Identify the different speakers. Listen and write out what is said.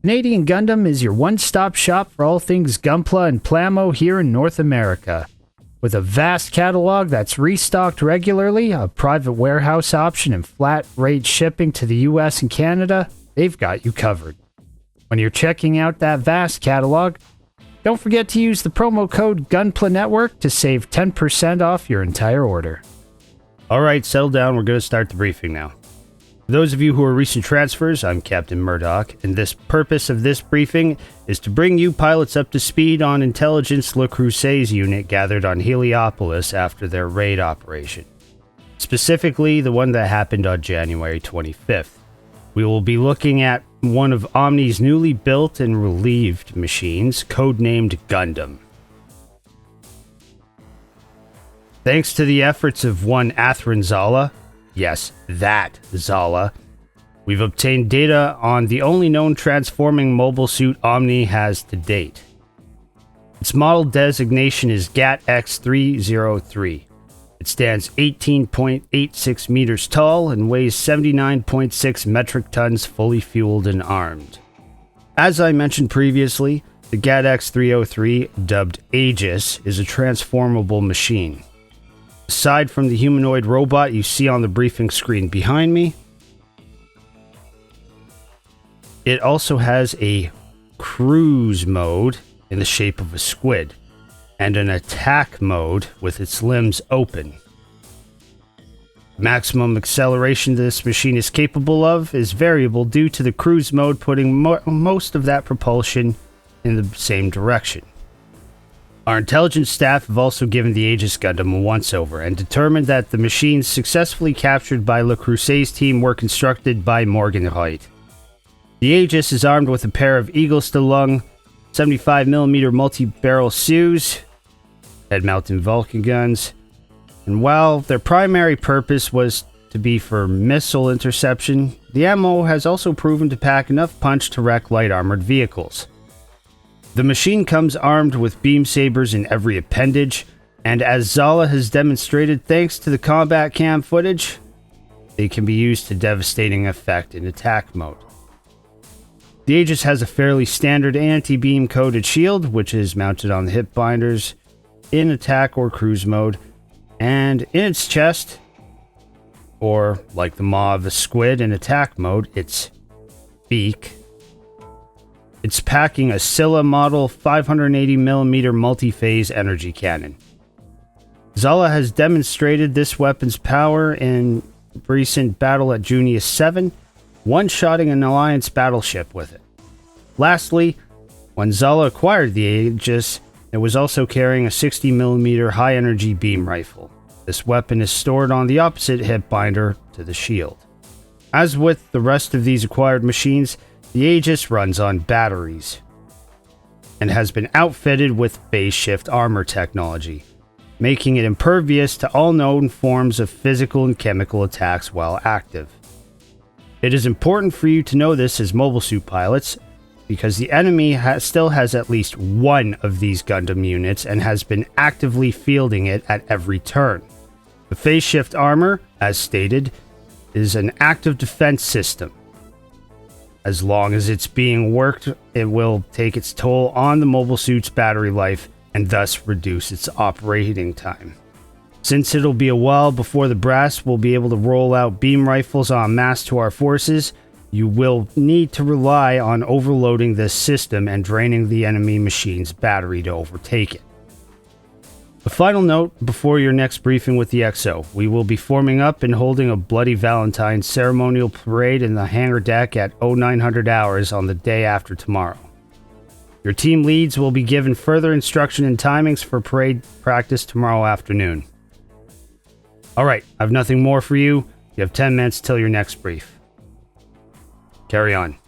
Speaker 1: Canadian Gundam is your one-stop shop for all things Gunpla and Plamo here in North America. With a vast catalog that's restocked regularly, a private warehouse option, and flat-rate shipping to the US and Canada, they've got you covered. When you're checking out that vast catalog, don't forget to use the promo code Gunpla Network to save 10% off your entire order.
Speaker 2: Alright, settle down, we're going to start the briefing now. For those of you who are recent transfers, I'm Captain Murdoch, and the purpose of this briefing is to bring you pilots up to speed on Intelligence Le Creuset's unit gathered on Heliopolis after their raid operation. Specifically, the one that happened on January 25th. We will be looking at one of Omni's newly built and relieved machines, codenamed Gundam. Thanks to the efforts of one Athrun Zala, yes, that Zala, we've obtained data on the only known transforming mobile suit Omni has to date. Its model designation is GAT-X303. It stands 18.86 meters tall and weighs 79.6 metric tons fully fueled and armed. As I mentioned previously, the GAT-X303, dubbed Aegis, is a transformable machine. Aside from the humanoid robot you see on the briefing screen behind me, it also has a cruise mode in the shape of a squid, and an attack mode with its limbs open. Maximum acceleration this machine is capable of is variable due to the cruise mode putting most of that propulsion in the same direction. Our intelligence staff have also given the Aegis Gundam a once-over and determined that the machines successfully captured by Le Creuset's team were constructed by Morgenreuth. The Aegis is armed with a pair of Eagles de Lung 75mm multi-barrel SEEDs, head-mounted Vulcan guns, and while their primary purpose was to be for missile interception, the ammo has also proven to pack enough punch to wreck light armored vehicles. The machine comes armed with beam sabers in every appendage, and as Zala has demonstrated thanks to the combat cam footage, they can be used to devastating effect in attack mode. The Aegis has a fairly standard anti-beam coated shield, which is mounted on the hip binders in attack or cruise mode, and in its chest, or like the maw of a squid in attack mode, its beak, it's packing a Scylla model 580mm multi-phase energy cannon. Zala has demonstrated this weapon's power in recent battle at Junius 7, one-shotting an Alliance battleship with it. Lastly, when Zala acquired the Aegis, it was also carrying a 60mm high-energy beam rifle. This weapon is stored on the opposite hip binder to the shield. As with the rest of these acquired machines, the Aegis runs on batteries and has been outfitted with phase shift armor technology, making it impervious to all known forms of physical and chemical attacks while active. It is important for you to know this as mobile suit pilots, because the enemy still has at least one of these Gundam units and has been actively fielding it at every turn. The phase shift armor, as stated, is an active defense system. As long as it's being worked, it will take its toll on the mobile suit's battery life and thus reduce its operating time. Since it'll be a while before the brass will be able to roll out beam rifles en masse to our forces, you will need to rely on overloading this system and draining the enemy machine's battery to overtake it. A final note before your next briefing with the XO. We will be forming up and holding a Bloody Valentine's ceremonial parade in the hangar deck at 0900 hours on the day after tomorrow. Your team leads will be given further instruction and timings for parade practice tomorrow afternoon. Alright, I have nothing more for you. You have 10 minutes till your next brief. Carry on.